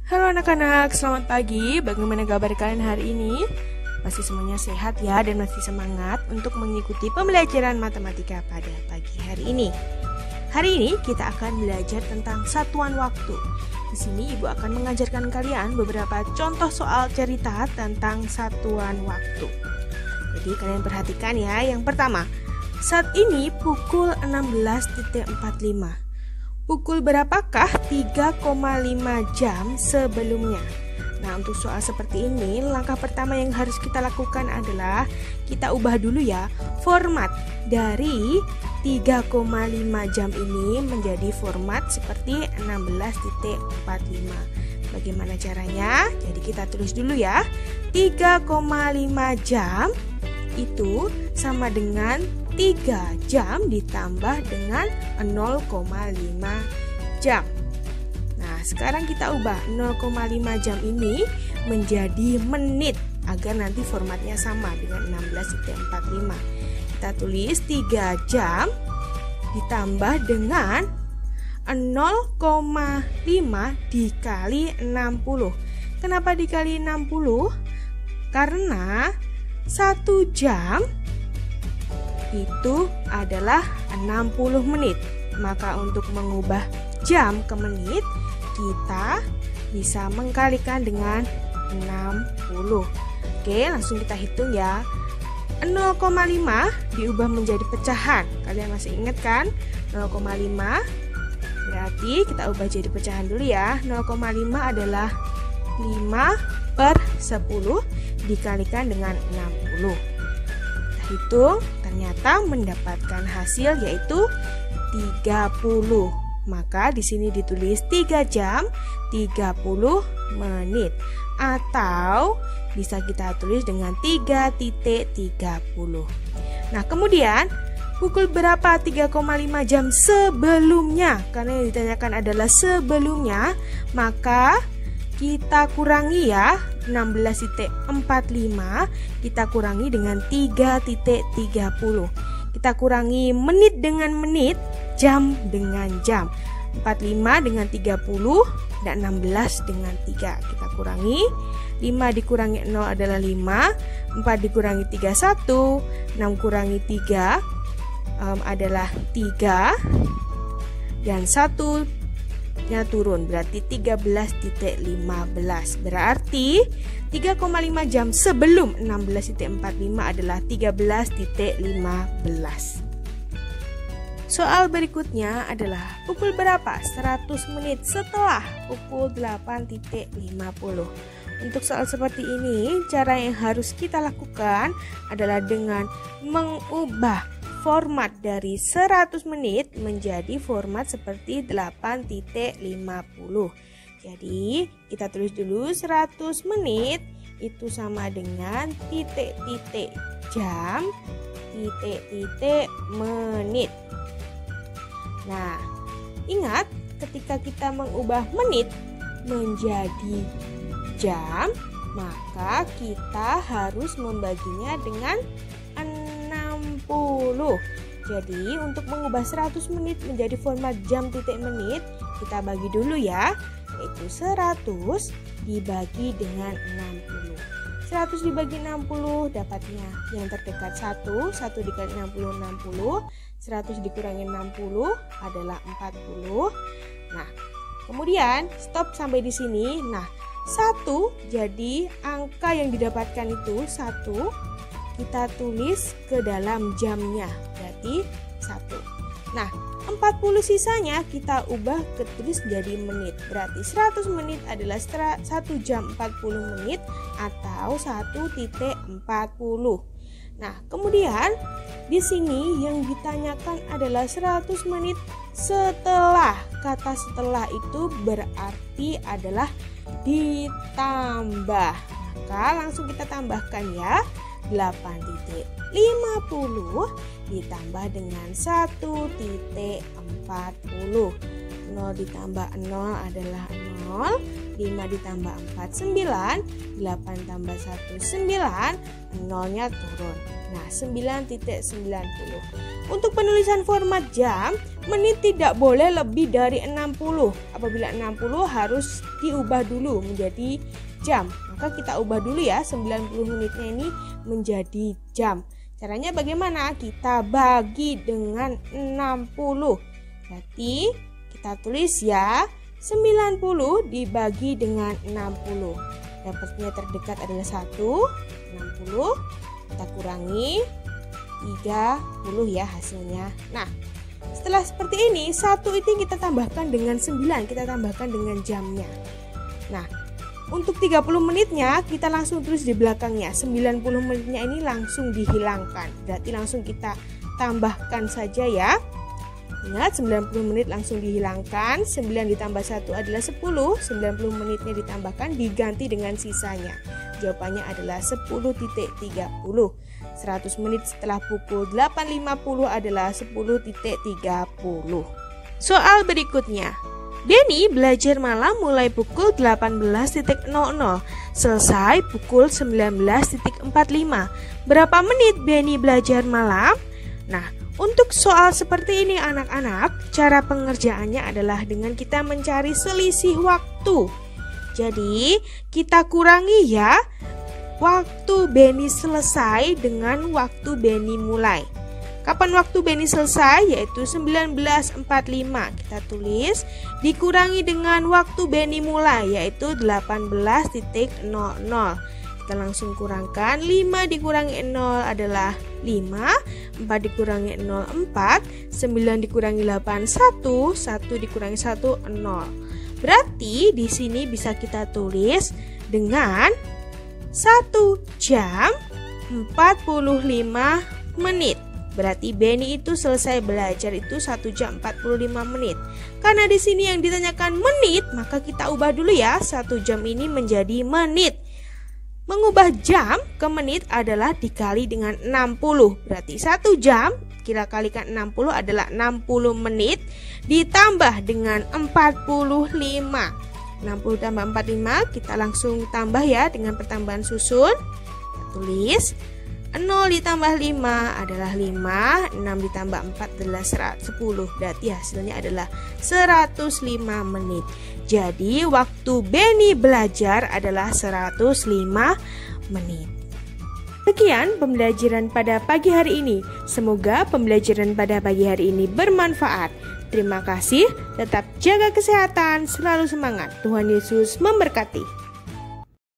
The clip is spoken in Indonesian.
Halo anak-anak, selamat pagi. Bagaimana kabar kalian hari ini? Pasti semuanya sehat ya dan masih semangat untuk mengikuti pembelajaran matematika pada pagi hari ini. Hari ini kita akan belajar tentang satuan waktu. Di sini Ibu akan mengajarkan kalian beberapa contoh soal cerita tentang satuan waktu. Jadi kalian perhatikan ya. Yang pertama, saat ini pukul 16.45. Pukul berapakah 3,5 jam sebelumnya? Nah, untuk soal seperti ini, langkah pertama yang harus kita lakukan adalah kita ubah dulu ya format dari 3,5 jam ini menjadi format seperti 16.45. Bagaimana caranya? Jadi kita tulis dulu ya. 3,5 jam itu sama dengan 3 jam ditambah dengan 0,5 jam. Nah, sekarang kita ubah 0,5 jam ini menjadi menit agar nanti formatnya sama dengan 16.45. Kita tulis 3 jam ditambah dengan 0,5 dikali 60. Kenapa dikali 60? Karena 1 jam itu adalah 60 menit. Maka untuk mengubah jam ke menit, kita bisa mengkalikan dengan 60. Oke, langsung kita hitung ya. 0,5 diubah menjadi pecahan. Kalian masih ingat kan? 0,5 berarti kita ubah jadi pecahan dulu ya. 0,5 adalah 5/10 dikalikan dengan 60. Kita hitung, ternyata mendapatkan hasil yaitu 30. Maka di sini ditulis 3 jam 30 menit atau bisa kita tulis dengan 3.30. Nah, kemudian pukul berapa 3,5 jam sebelumnya? Karena yang ditanyakan adalah sebelumnya, maka kita kurangi ya 16.45, kita kurangi dengan 3.30. Kita kurangi menit dengan menit, jam dengan jam. 45 dengan 30 dan 16 dengan 3. Kita kurangi, 5 dikurangi 0 adalah 5, 4 dikurangi 3 1, 6 kurangi 3 adalah 3 dan 1 nya turun berarti 13.15. Berarti 3,5 jam sebelum 16.45 adalah 13.15. Soal berikutnya adalah pukul berapa 100 menit setelah pukul 8.50. Untuk soal seperti ini, cara yang harus kita lakukan adalah dengan mengubah format dari 100 menit menjadi format seperti 8.50. Jadi kita tulis dulu 100 menit itu sama dengan titik-titik jam, titik-titik menit. Nah, ingat ketika kita mengubah menit menjadi jam, maka kita harus membaginya dengan 60. Jadi untuk mengubah 100 menit menjadi format jam titik menit, kita bagi dulu ya, yaitu 100 dibagi dengan 60. 100 dibagi 60 dapatnya yang terdekat 1 dikali 60 60, 100 dikurangi 60 adalah 40. Nah, kemudian stop sampai di sini. Nah, 1 jadi angka yang didapatkan itu 1 kita tulis ke dalam jamnya, berarti 1. Nah, 40 sisanya kita ubah ke tulis jadi menit. Berarti 100 menit adalah 1 jam 40 menit atau 1.40. Nah, kemudian di sini yang ditanyakan adalah 100 menit setelah. Kata setelah itu berarti adalah ditambah. Maka langsung kita tambahkan ya. 8.50 ditambah dengan 1.40. 0 ditambah 0 adalah 0, 5 ditambah 4, 9. 8 tambah 1, 9. Nolnya turun. Nah, 9.90. Untuk penulisan format jam, menit tidak boleh lebih dari 60. Apabila 60 harus diubah dulu menjadi jam. Maka kita ubah dulu ya 90 menitnya ini menjadi jam. Caranya bagaimana? Kita bagi dengan 60. Berarti kita tulis ya 90 dibagi dengan 60. Dapatnya terdekat adalah 1, 60. Kita kurangi 30 ya hasilnya. Nah, setelah seperti ini, 1 itu kita tambahkan dengan 9, kita tambahkan dengan jamnya. Nah, untuk 30 menitnya kita langsung tulis di belakangnya. 90 menitnya ini langsung dihilangkan. Berarti langsung kita tambahkan saja ya. Ingat 90 menit langsung dihilangkan. 9 ditambah 1 adalah 10. 90 menitnya ditambahkan diganti dengan sisanya. Jawabannya adalah 10.30. 100 menit setelah pukul 8.50 adalah 10.30. Soal berikutnya. Benny belajar malam mulai pukul 18.00, selesai pukul 19.45. Berapa menit Benny belajar malam? Nah, untuk soal seperti ini anak-anak, cara pengerjaannya adalah dengan kita mencari selisih waktu. Jadi, kita kurangi ya waktu Benny selesai dengan waktu Benny mulai. Kapan waktu Benny selesai? Yaitu 19.45. Kita tulis dikurangi dengan waktu Benny mulai yaitu 18.00. Kita langsung kurangkan. 5 dikurangi 0 adalah 5. 4 dikurangi 0 4. 9 dikurangi 8 1. 1 dikurangi 1 0. Berarti di sini bisa kita tulis dengan 1 jam 45 menit. Berarti Benny itu selesai belajar itu 1 jam 45 menit. Karena di sini yang ditanyakan menit, maka kita ubah dulu ya 1 jam ini menjadi menit. Mengubah jam ke menit adalah dikali dengan 60. Berarti 1 jam kita kalikan 60 adalah 60 menit ditambah dengan 45. 60 tambah 45 kita langsung tambah ya dengan pertambahan susun. Kita tulis 0 ditambah 5 adalah 5, 6 ditambah 4 adalah 10. Berarti hasilnya adalah 105 menit. Jadi waktu Benny belajar adalah 105 menit. Sekian pembelajaran pada pagi hari ini. Semoga pembelajaran pada pagi hari ini bermanfaat. Terima kasih, tetap jaga kesehatan, selalu semangat. Tuhan Yesus memberkati.